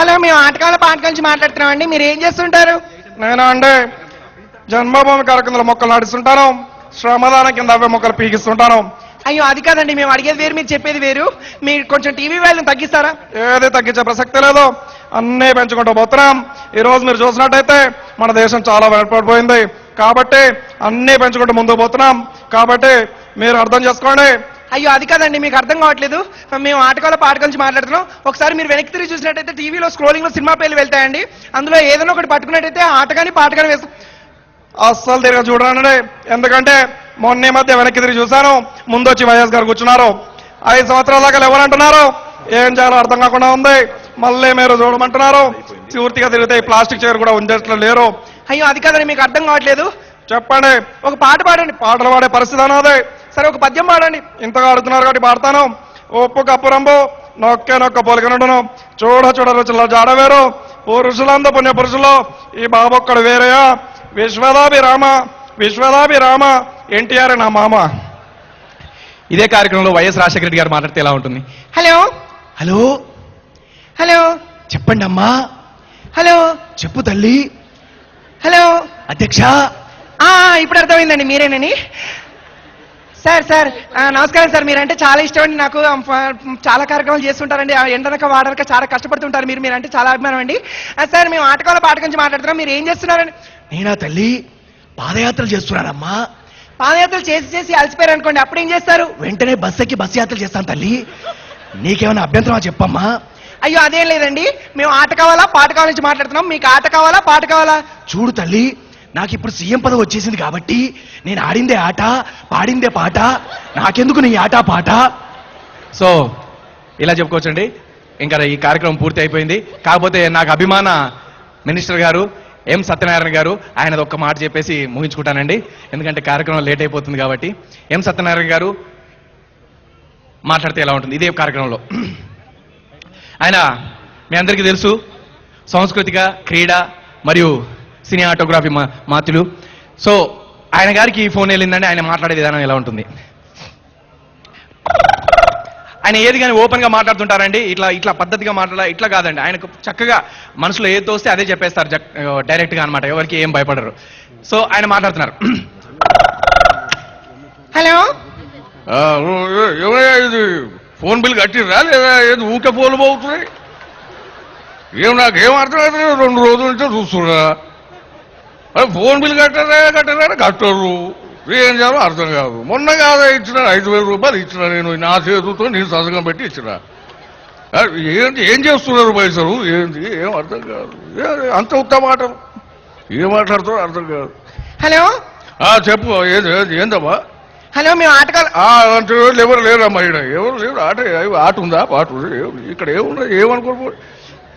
Hello, మేము ఆటకాల పాటల నుంచి మాట్లాడుతున్నామండి. మీరు ఏం చేస్తుంటారు? నేనా అండి, జన్మభూమి కార్యక్రమంలో మొక్కలు నడుస్తుంటాను, శ్రమదానం కింద అవే మొక్కలు పీకిస్తుంటాను. అయ్యో, అది కాదండి, మేము అడిగేది వేరు, మీరు చెప్పేది వేరు. మీరు కొంచెం టీవీ వాల్యూమ్ తగ్గిస్తారా? ఏది తగ్గించే ప్రసక్తి లేదు, అన్నీ పెంచుకుంటూ పోతున్నాం. ఈ రోజు మీరు చూసినట్టయితే మన దేశం చాలా వెనకబడిపోయింది, కాబట్టి అన్నీ పెంచుకుంటూ ముందుకు పోతున్నాం. కాబట్టి మీరు అర్థం చేసుకోండి. అయ్యో, అది కాదండి, మీకు అర్థం కావట్లేదు. మేము ఆటకాల పాటల నుంచి మాట్లాడుతున్నాం. ఒకసారి మీరు వెనక్కి తిరిగి చూసినట్టయితే టీవీలో స్క్రోలింగ్ లో సినిమా పేర్లు వెళ్తాయండి. అందులో ఏదైనా ఒకటి పట్టుకున్నట్టయితే ఆటగాని పాటగాని వేస్తాం. అస్సలు తిరిగి చూడండి, ఎందుకంటే మొన్న మధ్య వెనక్కి తిరిగి చూశాను, ముందు వచ్చి వైఎస్ గారు కూర్చున్నారు. 5 సంవత్సరాల దాకా ఎవరంటున్నారు, ఏం చేయాలో అర్థం కాకుండా ఉంది. మళ్ళీ మీరు చూడమంటున్నారు. పూర్తిగా తిరిగితే ఈ ప్లాస్టిక్ చైర్ కూడా ఉంచేట్లు లేరు. అయ్యో, అది కాదండి, మీకు అర్థం కావట్లేదు. చెప్పండి, ఒక పాట పాడండి. పాటలు పాడే పరిస్థితి అన్నది. సరే, ఒక పద్యం పాడండి. ఇంతగా అడుగుతున్నారు కాబట్టి పాడతాను. ఉప్పు కప్పు రంబు నొక్కే నొక్క పోలికనుండును, చూడ చూడ రుచుల జాడవేరు, పురుషులందు పుణ్య పురుషులు ఈ బాబొక్కడు వేరేయా, విశ్వదాభిరామ విశ్వదాభిరామ ఎన్టీఆర్ నా మామ. ఇదే కార్యక్రమంలో వైఎస్ రాజశేఖర రెడ్డి గారు మాట్లాడితే ఎలా ఉంటుంది? హలో హలో హలో చెప్పండి అమ్మా. హలో చెప్పు తల్లి. హలో అధ్యక్ష. ఇప్పుడు అర్థమైందండి, మీరేనని. సార్ నమస్కారం సార్. మీరంటే చాలా ఇష్టం అండి నాకు. చాలా కార్యక్రమాలు చేస్తుంటారండి, ఎండనక వాడనక చాలా కష్టపడుతుంటారు. మీరంటే చాలా అభిమానం అండి. సార్, మేము ఆటకాల పాట గురించి మాట్లాడుతున్నాం. మీరు ఏం చేస్తున్నారండి? నేనా తల్లి, పాదయాత్రలు చేస్తున్నానమ్మా. పాదయాత్రలు చేసి అలసిపోయారు అనుకోండి, అప్పుడు ఏం చేస్తారు? వెంటనే బస్ ఎక్కి బస్ యాత్రలు చేస్తాను తల్లి. నీకేమైనా అభ్యంతరమా చెప్పమ్మా. అయ్యో, అదేం లేదండి, మేము ఆట కావాలా పాట కావాల నుంచి మాట్లాడుతున్నాం. మీకు ఆట కావాలా పాట కావాలా? చూడు తల్లి, నాకు ఇప్పుడు సీఎం పదవి వచ్చేసింది కాబట్టి నేను ఆడిందే ఆట, పాడిందే పాట. నాకెందుకు నీ ఆట పాట? సో ఇలా చెప్పుకోవచ్చండి. ఇంకా ఈ కార్యక్రమం పూర్తి అయిపోయింది. కాకపోతే నాకు అభిమాన మినిస్టర్ గారు ఎం సత్యనారాయణ గారు, ఆయనది ఒక్క మాట చెప్పేసి ముగించుకుంటానండి, ఎందుకంటే కార్యక్రమం లేట్ అయిపోతుంది కాబట్టి. ఎం సత్యనారాయణ గారు మాట్లాడితే ఎలా ఉంటుంది ఇదే కార్యక్రమంలో? ఆయన మీ అందరికీ తెలుసు, సాంస్కృతిక, క్రీడా మరియు సినీ ఆటోగ్రఫీ మాతులు. సో ఆయన గారికి ఫోన్ వెళ్ళిందండి, ఆయన మాట్లాడే విధానం ఎలా ఉంటుంది? ఆయన ఏది కానీ ఓపెన్ గా మాట్లాడుతుంటారండి. ఇట్లా పద్ధతిగా మాట్లాడాలి ఇట్లా కాదండి. ఆయనకు చక్కగా మనసులో ఏది తోస్తే అదే చెప్పేస్తారు డైరెక్ట్ గా అనమాట, ఎవరికి ఏం భయపడరు. సో ఆయన మాట్లాడుతున్నారు. హలో, ఇది ఫోన్ బిల్ కట్టిర్రా లేదా? ఏది ఊకే ఫోన్లు పోతున్నాయి? నాకేం అర్థమైతే 2 రోజుల నుంచో చూస్తున్నా. ఫోన్ బిల్ కట్టరా కట్టరు, ఏం చేయాలో అర్థం కాదు. మొన్న కాదా ఇచ్చిన 5,000 రూపాయలు ఇచ్చిన, నేను నా చేతులతో నేను సంతకం పెట్టి ఇచ్చిన. ఏం చేస్తున్నారు పైసలు? ఏంది ఏం అర్థం కాదు. అంత ఉత్త మాటలు ఏం మాట్లాడుతారో అర్థం కాదు. హలో చెప్పు, ఏందమ్మా? హలో, మేము ఆటకాల అంటే ఎవరు లేరమ్మా, ఎవరు లేరు. ఆట ఉందా పాట ఇక్కడ ఏముందా? ఏమనుకోరు.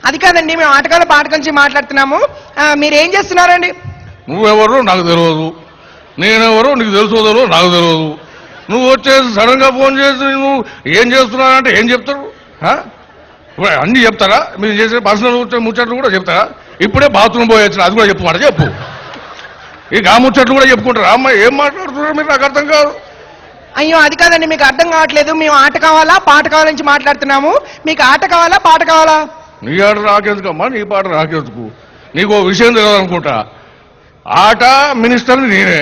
అది కాదండి, మేము ఆటకాల పాట గురించి మాట్లాడుతున్నాము. మీరు ఏం చేస్తున్నారండి? నువ్వెవరో నాకు తెలియదు, నేనెవరో నీకు తెలుసోదరో నాకు తెలియదు. నువ్వు వచ్చేసి సడన్ గా ఫోన్ చేసి నువ్వు ఏం చేస్తున్నానంటే ఏం చెప్తారు? అన్ని చెప్తారా? మీరు చేసే పర్సనల్ ముచ్చట్లు కూడా చెప్తారా? ఇప్పుడే బాత్రూమ్ పోయొచ్చు, అది కూడా చెప్పమాట చెప్పు. ఇక ఆ ముచ్చట్లు కూడా చెప్పుకుంటారా? అమ్మ ఏం మాట్లాడుతున్నారు మీరు? నాకు అర్థం కాదు. అయ్యో, అది కాదండి, మీకు అర్థం కావట్లేదు. మేము ఆట కావాలా పాట కావాల నుంచి మాట్లాడుతున్నాము. మీకు ఆట కావాలా పాట కావాలా? నీ ఆట రాకెందుకమ్మా, నీ పాట రాకెందుకు? నీకు విషయం తెలియదనుకుంటా. ఆట మినిస్టర్ని నేనే,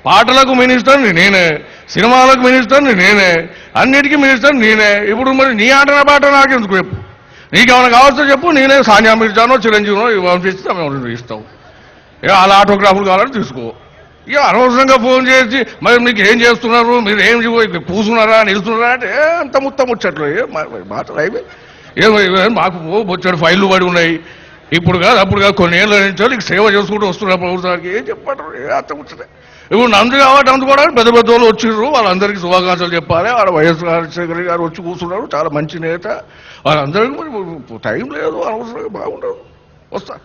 పాటలకు మినిస్టర్ని నేనే, సినిమాలకు మినిస్టర్ని నేనే, అన్నిటికీ మినిస్టర్ నేనే. ఇప్పుడు మరి నీ ఆట నా పాట నాకెందుకు చెప్పు? నీకేమైనా కావాల్సో చెప్పు, నేనే సానియా మిర్జానో చిరంజీవినో పంపిస్తే మేము ఇస్తాం. అలా ఆటోగ్రాఫ్లు కావాలని తీసుకో. ఇక అనవసరంగా ఫోన్ చేసి మరి మీకు ఏం చేస్తున్నారు, మీరు ఏం కూర్చున్నారా నిలుస్తున్నారా అంటే అంత ముచ్చట్లు మాటలు అయిపోయి. మాకు బొచ్చడు ఫైళ్ళు పడి ఉన్నాయి. ఇప్పుడు కాదు అప్పుడు కాదు, కొన్ని ఏళ్ళ నుంచో నీకు సేవ చేసుకుంటూ వస్తున్నారు ప్రభుత్వానికి. ఏం చెప్పారు? అంత ముచ్చటే. ఇప్పుడు నందు కాబట్టి అందుకోవడానికి పెద్ద పెద్ద వాళ్ళు వచ్చిర్రు, వాళ్ళందరికీ శుభాకాంక్షలు చెప్పాలి. వాళ్ళ వైఎస్ రాజశేఖర గారు వచ్చి కూర్చున్నారు, చాలా మంచి నేత. వాళ్ళందరికీ టైం లేదు, అనవసరంగా బాగుండదు. వస్తా.